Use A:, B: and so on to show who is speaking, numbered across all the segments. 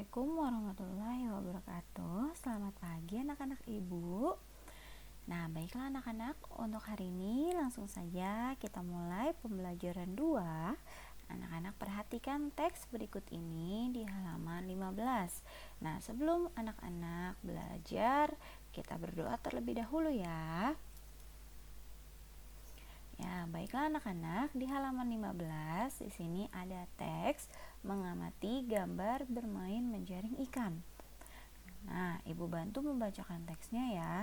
A: Assalamualaikum warahmatullahi wabarakatuh. Selamat pagi anak-anak ibu. Nah, baiklah anak-anak, untuk hari ini langsung saja kita mulai pembelajaran 2. Anak-anak perhatikan teks berikut ini di halaman 15. Nah, sebelum anak-anak belajar, kita berdoa terlebih dahulu ya. Ya, baiklah anak-anak, di halaman 15 di sini ada teks mengamati gambar bermain menjaring ikan. Nah, ibu bantu membacakan teksnya ya.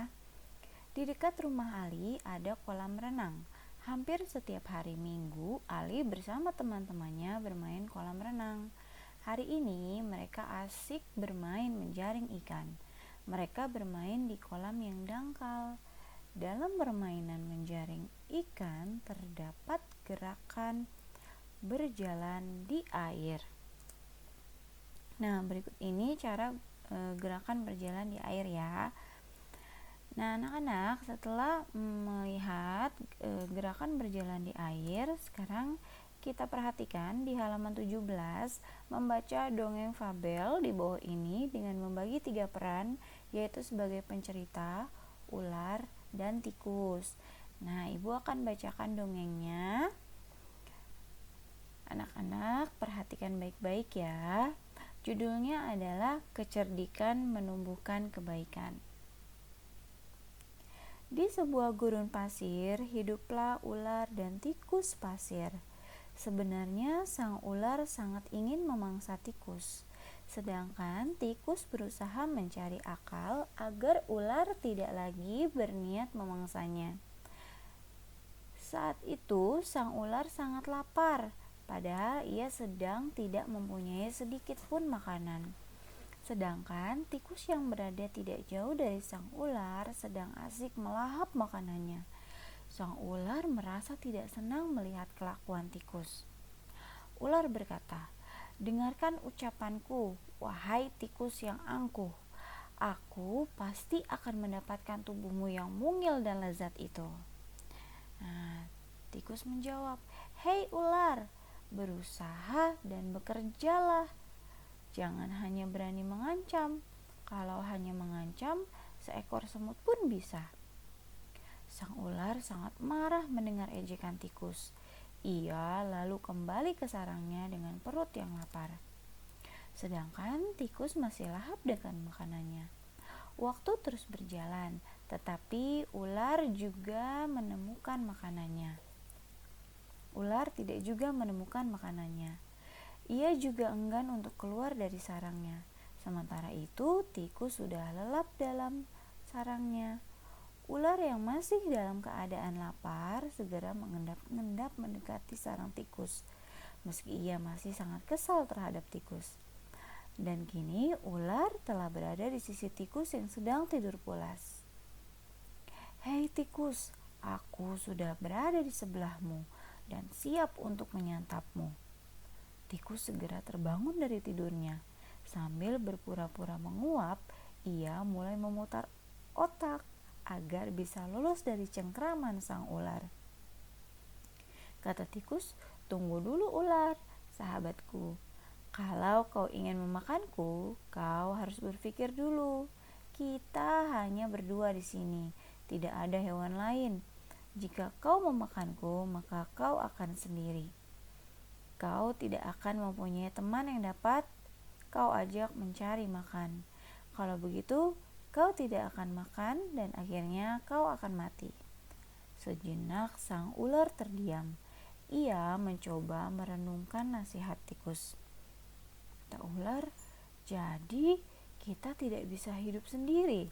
A: Di dekat rumah Ali ada kolam renang. Hampir setiap hari Minggu, Ali bersama teman-temannya bermain kolam renang. Hari ini mereka asik bermain menjaring ikan. Mereka bermain di kolam yang dangkal. Dalam permainan menjaring ikan terdapat gerakan berjalan di air. Nah, berikut ini cara gerakan berjalan di air ya. Nah, anak-anak setelah melihat gerakan berjalan di air, sekarang kita perhatikan di halaman 17 membaca dongeng fabel di bawah ini dengan membagi 3 peran, yaitu sebagai pencerita, ular, dan tikus. Nah, ibu akan bacakan dongengnya. Anak-anak perhatikan baik-baik ya. Judulnya adalah Kecerdikan Menumbuhkan Kebaikan. Di sebuah gurun pasir, hiduplah ular dan tikus pasir. Sebenarnya sang ular sangat ingin memangsa tikus, sedangkan tikus berusaha mencari akal agar ular tidak lagi berniat memangsanya. Saat itu sang ular sangat lapar, padahal ia sedang tidak mempunyai sedikit pun makanan. Sedangkan tikus yang berada tidak jauh dari sang ular sedang asik melahap makanannya. Sang ular merasa tidak senang melihat kelakuan tikus. Ular berkata, "Dengarkan ucapanku, wahai tikus yang angkuh. Aku pasti akan mendapatkan tubuhmu yang mungil dan lezat itu." Nah, tikus menjawab, "Hei ular, berusaha dan bekerjalah. Jangan hanya berani mengancam. Kalau hanya mengancam, seekor semut pun bisa." Sang ular sangat marah mendengar ejekan tikus. Ia lalu kembali ke sarangnya dengan perut yang lapar. Sedangkan tikus masih lahap dengan makanannya. Waktu terus berjalan, tetapi ular juga menemukan makanannya. Ular tidak juga menemukan makanannya. Ia juga enggan untuk keluar dari sarangnya. Sementara itu, tikus sudah lelap dalam sarangnya. Ular yang masih dalam keadaan lapar segera mengendap-endap mendekati sarang tikus, meski ia masih sangat kesal terhadap tikus. Dan kini ular telah berada di sisi tikus yang sedang tidur pulas. "Hei tikus, aku sudah berada di sebelahmu dan siap untuk menyantapmu." Tikus segera terbangun dari tidurnya. Sambil berpura-pura menguap, ia mulai memutar otak agar bisa lolos dari cengkraman sang ular. Kata tikus, "Tunggu dulu ular, sahabatku. Kalau kau ingin memakanku, kau harus berpikir dulu. Kita hanya berdua di sini, tidak ada hewan lain. Jika kau memakanku, maka kau akan sendiri. Kau tidak akan mempunyai teman yang dapat kau ajak mencari makan. Kalau begitu, kau tidak akan makan dan akhirnya kau akan mati." Sejenak sang ular terdiam. Ia mencoba merenungkan nasihat tikus. Kata ular, "Jadi kita tidak bisa hidup sendiri?"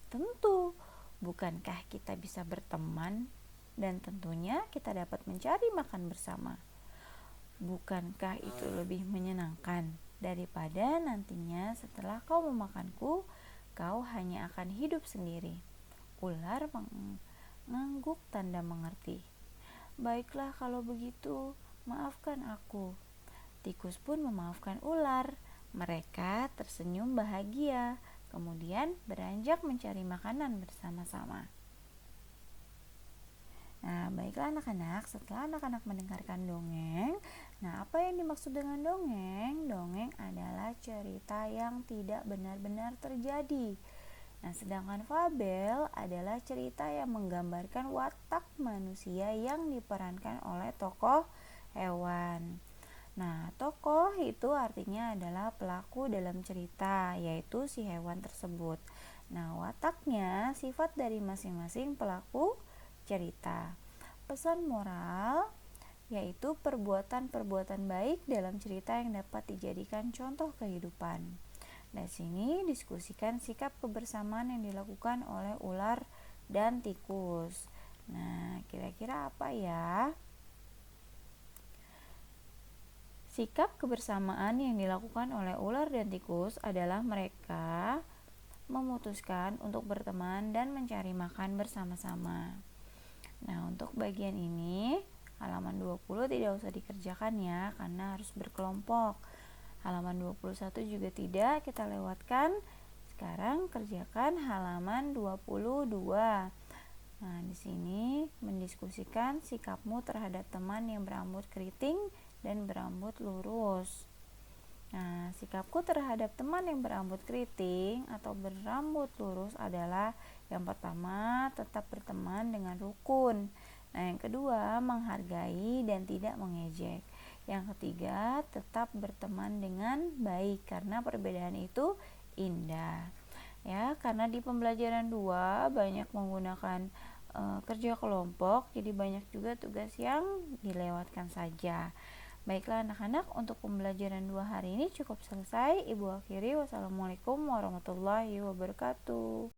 A: "Tentu, bukankah kita bisa berteman? Dan tentunya kita dapat mencari makan bersama. Bukankah itu lebih menyenangkan daripada nantinya setelah kau memakanku, kau hanya akan hidup sendiri?" Ular mengangguk tanda mengerti. "Baiklah kalau begitu, maafkan aku." Tikus pun memaafkan ular. Mereka tersenyum bahagia, kemudian beranjak mencari makanan bersama-sama. Nah, baiklah anak-anak, setelah anak-anak mendengarkan dongeng, Nah, apa yang dimaksud dengan dongeng? Dongeng adalah cerita yang tidak benar-benar terjadi. Nah, sedangkan fabel adalah cerita yang menggambarkan watak manusia yang diperankan oleh tokoh hewan. Nah, tokoh itu artinya adalah pelaku dalam cerita, yaitu si hewan tersebut. Nah, wataknya sifat dari masing-masing pelaku cerita. Pesan moral yaitu perbuatan-perbuatan baik dalam cerita yang dapat dijadikan contoh kehidupan. Di sini diskusikan sikap kebersamaan yang dilakukan oleh ular dan tikus. Nah, kira-kira apa ya? Sikap kebersamaan yang dilakukan oleh ular dan tikus adalah mereka memutuskan untuk berteman dan mencari makan bersama-sama. Nah, untuk bagian ini halaman 20 tidak usah dikerjakan ya, karena harus berkelompok. Halaman 21 juga tidak, kita lewatkan. Sekarang kerjakan halaman 22. Nah, di sini mendiskusikan sikapmu terhadap teman yang berambut keriting dan berambut lurus. Nah, sikapku terhadap teman yang berambut keriting atau berambut lurus adalah yang pertama, tetap berteman dengan rukun. Nah, yang kedua, menghargai dan tidak mengejek. Yang ketiga, tetap berteman dengan baik karena perbedaan itu indah. Ya, karena di pembelajaran 2 banyak menggunakan kerja kelompok, jadi banyak juga tugas yang dilewatkan saja. Baiklah anak-anak, untuk pembelajaran 2 hari ini cukup selesai. Ibu akhiri, wassalamualaikum warahmatullahi wabarakatuh.